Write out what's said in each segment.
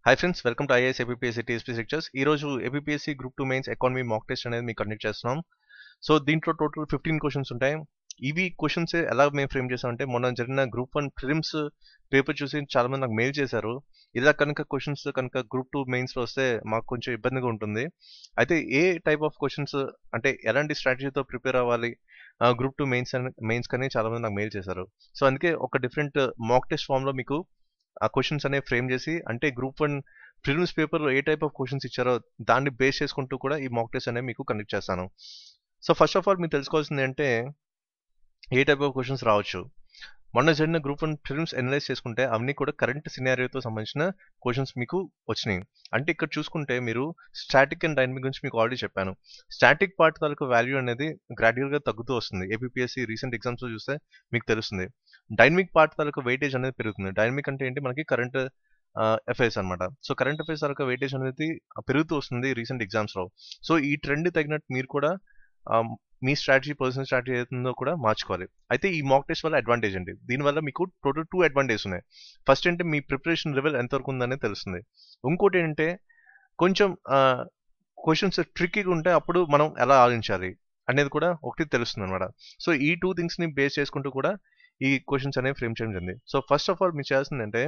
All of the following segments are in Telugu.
Hi friends, welcome to IAS APSC tsp lectures. ఈ రోజు APSC group 2 mains economy mock test అనేది మేము కండక్ట్ చేస్తున్నాం. సో దీంట్లో టోటల్ 15 క్వశ్చన్స్ ఉంటాయి. ఇవి క్వశ్చన్స్ ఎలా మేము ఫ్రేమ్ చేసామంటే, మొన్న జరిగిన గ్రూప్ 1 ప్రిలిమ్స్ పేపర్ చూసి చాలా మంది నాకు మెయిల్ చేశారు. ఇలా కనుక క్వశ్చన్స్ కనుక గ్రూప్ 2 మెయిన్స్ లో వస్తే మాకు కొంచెం ఇబ్బందిగా ఉంటుంది. అయితే ఏ టైప్ ఆఫ్ క్వశ్చన్స్ అంటే ఎలాంటి స్ట్రాటజీతో ప్రిపేర్ అవ్వాలి గ్రూప్ 2 మెయిన్స్ కానీ చాలా మంది నాకు మెయిల్ చేశారు. సో అందుకే ఒక డిఫరెంట్ మాక్ టెస్ట్ ఫామ్ లో మీకు ఆ క్వశ్చన్స్ అనేవి ఫ్రేమ్ చేసి, అంటే గ్రూప్ 1 ప్రిలిమ్స్ పేపర్లో ఏ టైప్ ఆఫ్ క్వశ్చన్స్ ఇచ్చారో దాన్ని బేస్ చేసుకుంటూ కూడా ఈ మాక్ టెస్ట్ అనేవి మీకు కండక్ట్ చేస్తాను. సో ఫస్ట్ ఆఫ్ ఆల్ మీరు తెలుసుకోవాల్సింది అంటే ఏ టైప్ ఆఫ్ క్వశ్చన్స్ రావచ్చు. మొన్న జరిగిన గ్రూప్ 1 ప్రిలిమ్స్ అనలైజ్ చేసుకుంటే అవన్నీ కూడా కరెంట్ సినారియోతో సంబంధించిన క్వశ్చన్స్ మీకు వచ్చినాయి. అంటే ఇక్కడ చూసుకుంటే మీరు స్టాటిక్ అండ్ డైనమిక్ గురించి మీకు ఆల్రెడీ చెప్పాను. స్టాటిక్ పార్ట్ తాలూకు వాల్యూ అనేది గ్రాడ్యువల్గా తగ్గుతూ వస్తుంది. ఏపీఎస్సీ రీసెంట్ ఎగ్జామ్స్లో చూస్తే మీకు తెలుస్తుంది. డైనమిక్ పార్ట్ తాలూకు వెయిటేజ్ అనేది పెరుగుతుంది. డైనమిక్ అంటే ఏంటి, మనకి కరెంట్ అఫైర్స్ అనమాట. సో కరెంట్ అఫైర్స్ తాలూకు వెయిటేజ్ అనేది పెరుగుతూ వస్తుంది రీసెంట్ ఎగ్జామ్స్లో. సో ఈ ట్రెండ్ తగినట్టు మీరు కూడా మీ స్ట్రాటజీ, పర్సనల్ స్ట్రాటజీ ఏదో కూడా మార్చుకోవాలి. అయితే ఈ మాక్ టెస్ట్ వల్ల అడ్వాంటేజ్ అండి, దీనివల్ల మీకు టోటల్ 2 అడ్వాంటేజ్ ఉన్నాయి. ఫస్ట్ అంటే మీ ప్రిపరేషన్ లెవెల్ ఎంతవరకు ఉందనేది తెలుస్తుంది. ఇంకోటి ఏంటంటే కొంచెం క్వశ్చన్స్ ట్రిక్కీగా ఉంటే అప్పుడు మనం ఎలా ఆలోచించాలి అనేది కూడా ఒకటి తెలుస్తుంది అనమాట. సో ఈ 2 థింగ్స్ని బేస్ చేసుకుంటూ కూడా ఈ క్వశ్చన్స్ అనేవి ఫ్రేమ్ చేయడం జరిగింది. సో ఫస్ట్ ఆఫ్ ఆల్ మీరు చేయాల్సిందంటే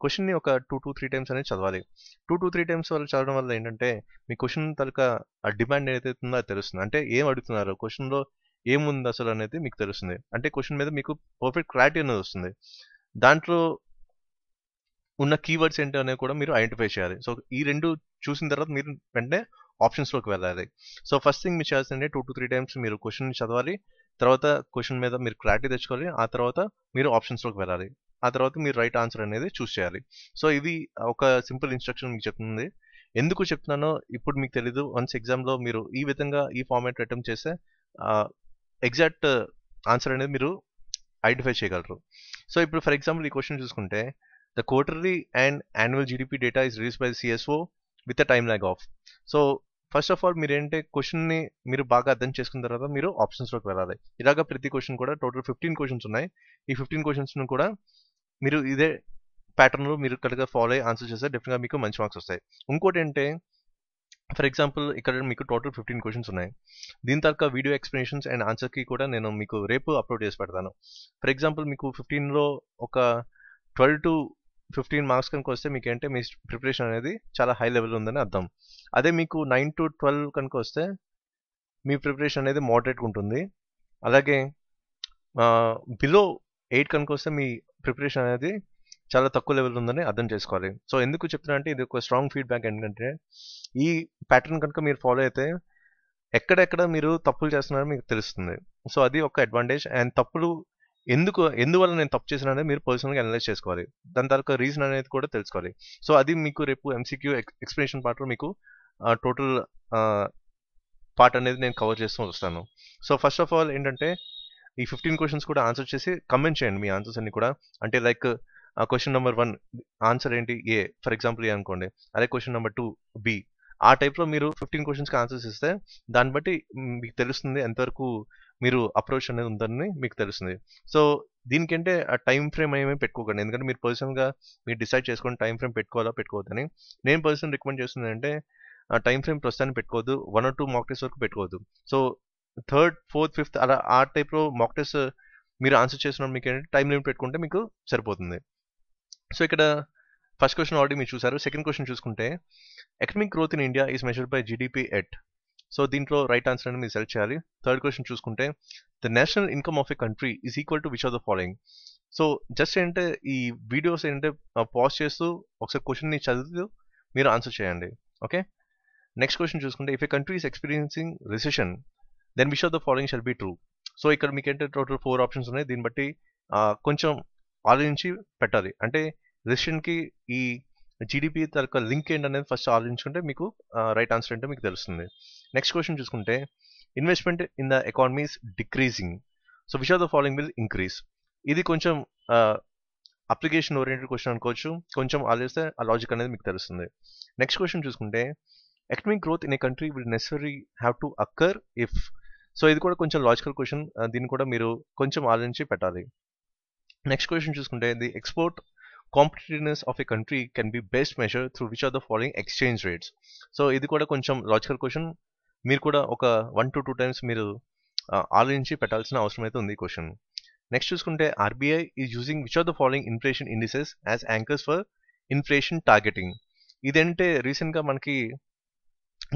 క్వశ్చన్ని ఒక 2 to 3 టైమ్స్ అనేది చదవాలి. 2 to 3 టైమ్స్ వల్ల చదవడం వల్ల ఏంటంటే మీ క్వశ్చన్ తలక ఆ డిమాండ్ ఏదైతే ఉందో అది తెలుస్తుంది. అంటే ఏం అడుగుతున్నారు, క్వశ్చన్లో ఏముంది అసలు అనేది మీకు తెలుస్తుంది. అంటే క్వశ్చన్ మీద మీకు పర్ఫెక్ట్ క్లారిటీ అనేది వస్తుంది. దాంట్లో ఉన్న కీవర్డ్స్ ఏంటి అనేది కూడా మీరు ఐడెంటిఫై చేయాలి. సో ఈ రెండు చూసిన తర్వాత మీరు వెంటనే ఆప్షన్స్లోకి వెళ్ళాలి. సో ఫస్ట్ థింగ్ మీరు చేయాల్సిందే 2 to 3 టైమ్స్ మీరు క్వశ్చన్ చదవాలి. తర్వాత క్వశ్చన్ మీద మీరు క్లారిటీ తెచ్చుకోవాలి. ఆ తర్వాత మీరు ఆప్షన్స్లోకి వెళ్ళాలి. ఆ తర్వాత మీరు రైట్ ఆన్సర్ అనేది చూస్ చేయాలి. సో ఇది ఒక సింపుల్ ఇన్స్ట్రక్షన్ మీకు చెప్తుంది. ఎందుకు చెప్తున్నానో ఇప్పుడు మీకు తెలీదు. వన్స్ ఎగ్జామ్లో మీరు ఈ విధంగా ఈ ఫార్మాట్ అటెంప్ట్ చేస్తే ఎగ్జాక్ట్ ఆన్సర్ అనేది మీరు ఐడెంటిఫై చేయగలరు. సో ఇప్పుడు ఫర్ ఎగ్జాంపుల్ ఈ క్వశ్చన్ చూసుకుంటే, the quarterly and annual GDP data is released by the CSO with a time lag of. So first of all మీరు ఏంటంటే క్వశ్చన్ని మీరు బాగా అర్థం చేసుకున్న తర్వాత మీరు ఆప్షన్స్లోకి వెళ్ళాలి. ఇలాగా ప్రతి క్వశ్చన్ కూడా టోటల్ 15 క్వశ్చన్స్ ఉన్నాయి. ఈ 15 క్వశ్చన్స్ను కూడా మీరు ఇదే ప్యాటర్న్లో మీరు కరెక్ట్గా ఫాలో అయ్యి ఆన్సర్ చేస్తే డెఫినెట్గా మీకు మంచి మార్క్స్ వస్తాయి. ఇంకోటి ఏంటంటే ఫర్ ఎగ్జాంపుల్ ఇక్కడ మీకు టోటల్ 15 క్వశ్చన్స్ ఉన్నాయి. దీని తర్వాత వీడియో ఎక్స్ప్లెనేషన్స్ అండ్ ఆన్సర్కి కూడా నేను మీకు రేపు అప్లోడ్ చేసి పెడతాను. ఫర్ ఎగ్జాంపుల్ మీకు 15లో ఒక 12 to 15 మార్క్స్ కనుక వస్తే మీకు ఏంటంటే మీ ప్రిపరేషన్ అనేది చాలా హై లెవెల్ ఉందని అర్థం. అదే మీకు 9 to 12 కనుక వస్తే మీ ప్రిపరేషన్ అనేది మోడరేట్గా ఉంటుంది. అలాగే బిలో 8 కనుక వస్తే మీ ప్రిపరేషన్ అనేది చాలా తక్కువ లెవెల్ ఉందని అర్థం చేసుకోవాలి. సో ఎందుకు చెప్తున్నా అంటే ఇది ఒక స్ట్రాంగ్ ఫీడ్బ్యాక్ ఏంటంటే ఈ ప్యాటర్న్ కనుక మీరు ఫాలో అయితే ఎక్కడెక్కడ మీరు తప్పులు చేస్తున్నారో మీకు తెలుస్తుంది. సో అది ఒక అడ్వాంటేజ్. అండ్ తప్పులు ఎందువల్ల నేను తప్పు చేసిన అనేది మీరు పర్సనల్గా అనలైజ్ చేసుకోవాలి. దాని తర్వాత రీజన్ అనేది కూడా తెలుసుకోవాలి. సో అది మీకు రేపు ఎంసీక్యూ ఎక్స్ప్లెనేషన్ పార్ట్లో మీకు టోటల్ పార్ట్ అనేది నేను కవర్ చేస్తూ వస్తాను. సో ఫస్ట్ ఆఫ్ ఆల్ ఏంటంటే ఈ 15 క్వశ్చన్స్ కూడా ఆన్సర్ చేసి కమెంట్ చేయండి మీ ఆన్సర్స్ అన్ని కూడా. అంటే లైక్ క్వశ్చన్ నెంబర్ 1 ఆన్సర్ ఏంటి, ఏ ఫర్ ఎగ్జాంపుల్ ఏ అనుకోండి. అదే క్వశ్చన్ నెంబర్ 2 బి. ఆ టైప్లో మీరు 15 క్వశ్చన్స్కి ఆన్సర్స్ ఇస్తే దాన్ని బట్టి మీకు తెలుస్తుంది ఎంతవరకు మీరు అప్రోచ్ అనేది ఉందని మీకు తెలుస్తుంది. సో దీనికంటే ఆ టైం ఫ్రేమ్ ఏమీ పెట్టుకోకండి, ఎందుకంటే మీరు పర్సనల్గా మీరు డిసైడ్ చేసుకొని టైం ఫ్రేమ్ పెట్టుకోవాలా పెట్టుకోవద్దని. నేను పర్సనల్ రికమెండ్ చేస్తుంది అంటే ఆ టైం ఫ్రేమ్ ప్రస్తుతానికి పెట్టుకోవద్దు, 1 or 2 మాక్ టెస్ట్ వరకు పెట్టుకోవద్దు. సో 3rd, 4th, 5th అలా ఆ టైప్లో మాక్ టెస్ట్ మీరు ఆన్సర్ చేసినప్పుడు మీకు ఏంటంటే టైం లిమిట్ పెట్టుకుంటే మీకు సరిపోతుంది. సో ఇక్కడ ఫస్ట్ క్వశ్చన్ ఆల్రెడీ మీరు చూసారు. సెకండ్ క్వశ్చన్ చూసుకుంటే, economic growth in India is measured by GDP at. So దీంట్లో రైట్ ఆన్సర్ అనేది మీరు సెలెక్ట్ చేయాలి. థర్డ్ క్వశ్చన్ చూసుకుంటే, the national income of a country is equal to which of the following. So just ఏంటంటే ఈ వీడియోస్ ఏంటంటే పాజ్ చేస్తూ ఒకసారి క్వశ్చన్ని చదువుతూ మీరు ఆన్సర్ చేయండి. ఓకే, నెక్స్ట్ క్వశ్చన్ చూసుకుంటే, if a country is experiencing recession then which of the following shall be true. So ఇక్కడ మీకు ఏంటంటే టోటల్ 4 ఆప్షన్స్ ఉన్నాయి. దీన్ని బట్టి కొంచెం ఆలోచించి పెట్టాలి. అంటే రిసెషన్కి ఈ జీడిపి తరక లింక్ ఏంటనేది ఫస్ట్ ఆలోచించుకుంటే మీకు రైట్ ఆన్సర్ ఏంటో మీకు తెలుస్తుంది. నెక్స్ట్ క్వశ్చన్ చూసుకుంటే, investment in the economy is decreasing, so which of the following will increase. ఇది కొంచెం అప్లికేషన్ ఓరియంటెడ్ క్వశ్చన్ అనుకోవచ్చు. కొంచెం ఆలోచిస్తే ఆ లాజిక్ అనేది మీకు తెలుస్తుంది. నెక్స్ట్ క్వశ్చన్ చూసుకుంటే, economic growth in a country will necessary have to occur if. So ఇది కూడా కొంచెం లాజికల్ క్వశ్చన్, దీన్ని కూడా మీరు కొంచెం ఆలోచించి పెట్టాలి. నెక్స్ట్ క్వశ్చన్ చూసుకుంటే, the export competitiveness of a country can be best measure through which are the following exchange rates. So ఇది కూడా కొంచెం లాజికల్ క్వశ్చన్. మీరు కూడా ఒక 1 to 2 టైమ్స్ మీరు ఆలోచించి పెట్టాల్సిన అవసరం అయితే ఉంది ఈ క్వశ్చన్. నెక్స్ట్ చూసుకుంటే RBI is using which are the following inflation indices as anchors for inflation targeting. ఇదంటే రీసెంట్గా మనకి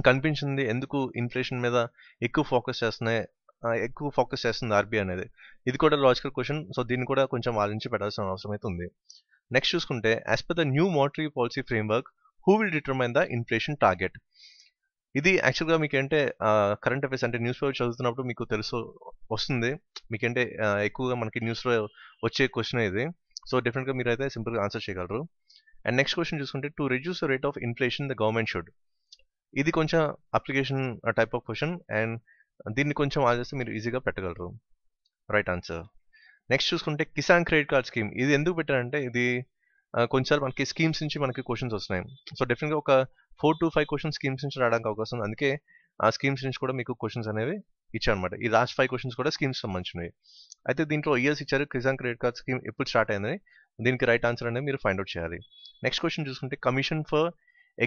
కనిపించింది ఎందుకు ఇన్ఫ్లేషన్ మీద ఎక్కువ ఫోకస్ చేస్తుంది ఆర్బీఐ అనేది. ఇది కూడా లాజికల్ క్వశ్చన్. సో దీన్ని కూడా కొంచెం ఆలోచించి పెట్టాల్సిన అవసరం అయితే ఉంది. నెక్స్ట్ చూసుకుంటే as per the new monetary policy framework who will determine the inflation target. ఇది యాక్చువల్గా మీకంటే కరెంట్ అఫైర్స్ అంటే న్యూస్ పేపర్ చదువుతున్నప్పుడు మీకు వస్తుంది. మీకంటే ఎక్కువగా మనకి న్యూస్లో వచ్చే క్వశ్చన్ ఇది. సో డెఫినెట్గా మీరు అయితే సింపుల్గా ఆన్సర్ చేయగలరు. అండ్ నెక్స్ట్ క్వశ్చన్ చూసుకుంటే to reduce the rate of inflation the government should. ఇది కొంచెం application type of question and దీన్ని కొంచెం ఆలోచిస్తే మీరు ఈజీగా పెట్టగలరు. Right answer. నెక్స్ట్ చూసుకుంటే కిసాన్ క్రెడిట్ కార్డ్ స్కీమ్. ఇది ఎందుకు పెట్టారంటే ఇది కొన్నిసార్లు మనకి స్కీమ్స్ నుంచి మనకి క్వశ్చన్స్ వస్తున్నాయి. సో డెఫినెట్గా ఒక 4 to 5 క్వశ్చన్స్ స్కీమ్స్ నుంచి రావడానికి అవకాశం ఉంది. అందుకే ఆ స్కీమ్స్ నుంచి కూడా మీకు క్వశ్చన్స్ అనేవి ఇచ్చారనమాట. ఈ లాస్ట్ 5 క్వశ్చన్స్ కూడా స్కీమ్స్ సంబంధించినవి. అయితే దీంట్లో ఇయర్స్ ఇచ్చారు. కిసాన్ క్రెడిట్ కార్డ్ స్కీమ్ ఎప్పుడు స్టార్ట్ అయిందని. దీనికి రైట్ ఆన్సర్ అనేది మీరు ఫైండ్ అవుట్ చేయాలి. నెక్స్ట్ క్వశ్చన్ చూసుకుంటే commission for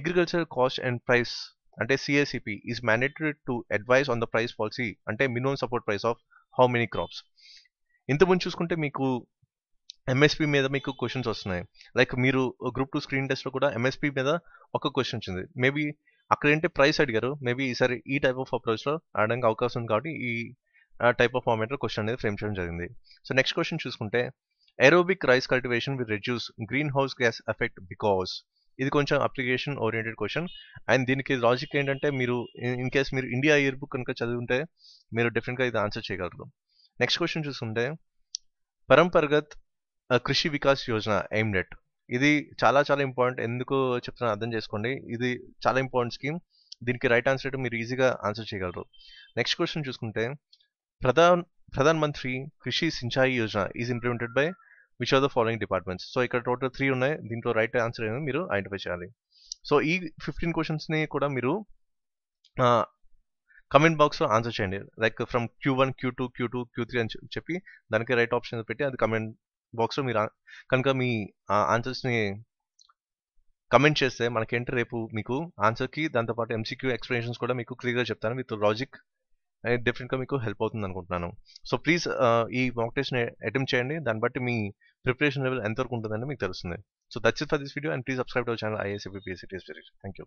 agriculture cost and price అంటే CACP is mandatory to advise on the price policy అంటే minimum support price of how many crops. ఇంతకుముందు చూసుకుంటే మీకు MSP మీద మీకు క్వశ్చన్స్ వస్తున్నాయి. లైక్ మీరు గ్రూప్ 2 స్క్రీన్ టెస్ట్లో కూడా MSP మీద ఒక క్వశ్చన్ వచ్చింది. మేబీ అక్కడ ఏంటి ప్రైస్ అడిగారు. మేబీ ఈసారి ఈ టైప్ ఆఫ్ అప్రోచ్లో ఆడడానికి అవకాశం ఉంది కాబట్టి ఈ టైప్ ఆఫ్ ఫార్మాట్లో క్వశ్చన్ అనేది ఫ్రేమ్ చేయడం జరిగింది. సో నెక్స్ట్ క్వశ్చన్ చూసుకుంటే aerobic rice cultivation will reduce green house gas effect because. ఇది కొంచెం అప్లికేషన్ ఓరియంటెడ్ క్వశ్చన్ అండ్ దీనికి లాజిక్ ఏంటంటే మీరు ఇన్ కేస్ మీరు ఇండియా ఇయర్ బుక్ కనుక చదివింటే మీరు డెఫినెట్గా ఇది ఆన్సర్ చేయగలరు. నెక్స్ట్ క్వశ్చన్ చూసుకుంటే పరంపరగత్ కృషి వికాస్ యోజన ఎయిమ్డ్ ఎట్. ఇది చాలా చాలా ఇంపార్టెంట్. ఎందుకు చెప్తున్నా అర్థం చేసుకోండి. ఇది చాలా ఇంపార్టెంట్ స్కీమ్. దీనికి రైట్ ఆన్సర్ అయితే మీరు ఈజీగా ఆన్సర్ చేయగలరు. నెక్స్ట్ క్వశ్చన్ చూసుకుంటే Pradhan Mantri Krishi Sinchai Yojana is implemented by which are the following departments. So ఇక్కడ టోటల్ 3 ఉన్నాయి. దీంట్లో రైట్ ఆన్సర్ అనేది మీరు ఐడెంటిఫై చేయాలి. సో ఈ 15 క్వశ్చన్స్ని కూడా మీరు కమెంట్ బాక్స్లో ఆన్సర్ చేయండి. Like from Q1, Q2, Q3 అని చెప్పి దానికి రైట్ ఆప్షన్ పెట్టి అది కమెంట్ బాక్స్లో మీరు కనుక మీ ఆన్సర్స్ని కమెంట్ చేస్తే మనకేంటి రేపు మీకు ఆన్సర్కి దాంతోపాటు MCQ ఎక్స్ప్లెనేషన్స్ కూడా మీకు క్లియర్గా చెప్తాను విత్ లాజిక్. డెఫినెట్గా మీకు హెల్ప్ అవుతుంది అనుకుంటున్నాను. సో ప్లీజ్ ఈ మాక్ టెస్ట్ని అటెంప్ట్ చేయండి. దాన్ని బట్టి మీ ప్రిపరేషన్ లెవెల్ ఎంతవరకు ఉంటుందని మీకు తెలుస్తుంది. So that's it for this video and please subscribe to our channel IAS APPS. Thank you.